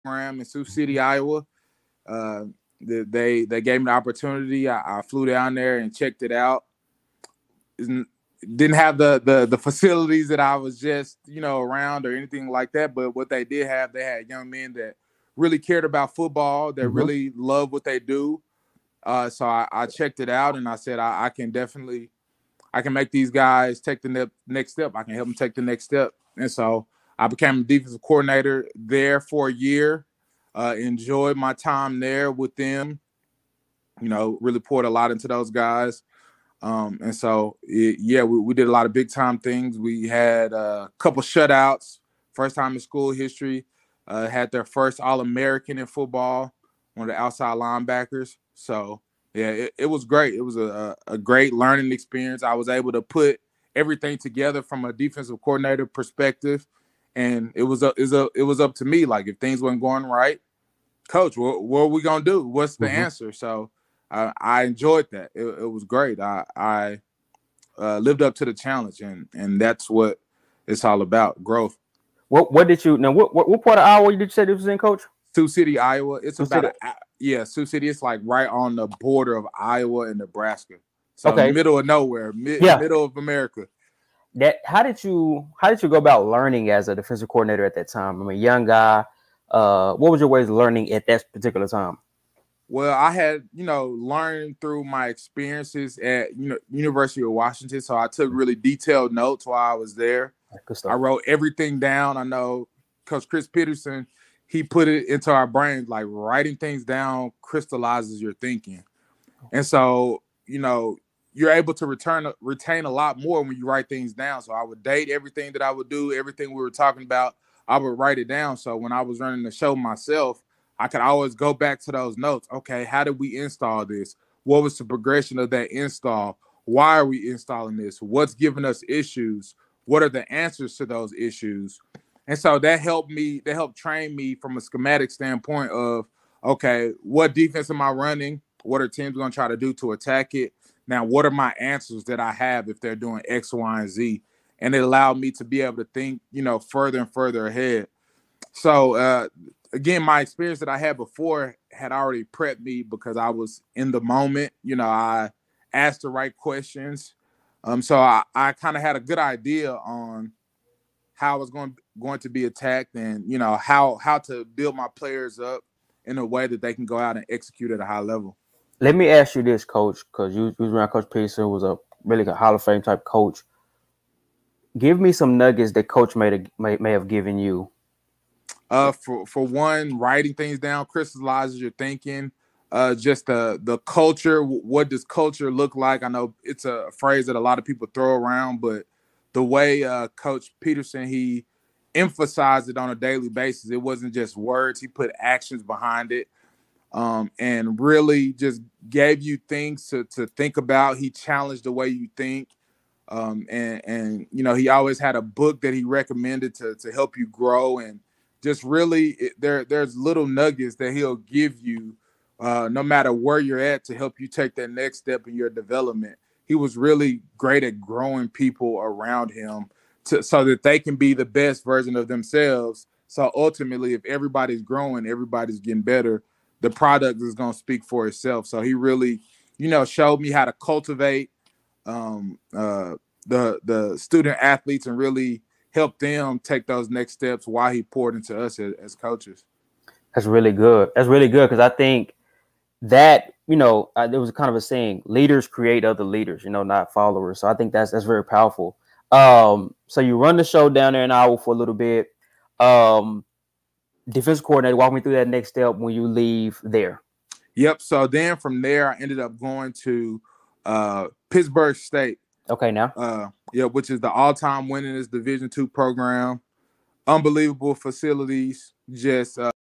program in Sioux City, Iowa. Uh, they gave me the opportunity. I flew down there and checked it out. Didn't have the facilities that I was just around or anything like that. But what they did have, they had young men that really cared about football, that Mm-hmm. really love what they do. So I checked it out and I said I can definitely I can make these guys take the next step. I can help them take the next step. And so I became a defensive coordinator there for a year. Enjoyed my time there with them. Really poured a lot into those guys. And so, we did a lot of big time things. We had a couple shutouts, first time in school history. Had their first All-American in football, one of the outside linebackers. So, yeah, it was great. It was a great learning experience. I was able to put everything together from a defensive coordinator perspective, and it was up to me. Like, if things weren't going right, coach, what are we gonna do? What's the answer? So I enjoyed that. It was great. I lived up to the challenge, and that's what it's all about, growth. What did you now? What part of Iowa did you say this was in, Coach? Sioux City, Iowa. It's Sioux about City. Sioux City. It's like right on the border of Iowa and Nebraska. So Okay. middle of nowhere, Yeah. middle of America. How did you go about learning as a defensive coordinator at that time? I'm a young guy. What was your ways of learning at that particular time? Well, I had, learned through my experiences at, University of Washington. So I took really detailed notes while I was there. Good stuff. I wrote everything down. I know Coach Chris Peterson, he put it into our brains, like writing things down crystallizes your thinking. And so, you're able to retain a lot more when you write things down. So I would date everything that I would do, everything we were talking about, I would write it down. So when I was running the show myself, I could always go back to those notes. Okay, how did we install this? What was the progression of that install? Why are we installing this? What's giving us issues? What are the answers to those issues? And so that helped train me from a schematic standpoint of, okay, what defense am I running? What are teams going to try to do to attack it? Now, what are my answers that I have if they're doing X, Y, and Z? And it allowed me to be able to think, further and further ahead. So, again, my experience that I had before had already prepped me because I was in the moment. I asked the right questions. So I kind of had a good idea on how I was going to be attacked and, how to build my players up in a way that they can go out and execute at a high level. Let me ask you this, Coach, because you was around Coach Peterson, who was a really good Hall of Fame type coach. Give me some nuggets that Coach may have given you. For one, writing things down crystallizes your thinking. Just the culture. What does culture look like? I know it's a phrase that a lot of people throw around, but the way Coach Peterson, he emphasized it on a daily basis. It wasn't just words. He put actions behind it, and really just gave you things to think about. He challenged the way you think. And he always had a book that he recommended to help you grow, and just really there's little nuggets that he'll give you no matter where you're at to help you take that next step in your development. He was really great at growing people around him so that they can be the best version of themselves. So ultimately, if everybody's growing, everybody's getting better, the product is going to speak for itself. So he really, showed me how to cultivate the student athletes and really help them take those next steps while he poured into us as coaches. That's really good. That's really good because I think that, there was kind of a saying, leaders create other leaders, not followers. So I think that's very powerful. So you run the show down there in Iowa for a little bit. Defense coordinator, walk me through that next step when you leave there. Yep. So then from there, I ended up going to Pittsburgh State. Okay, now. Which is the all-time winningest Division II program. Unbelievable facilities. Just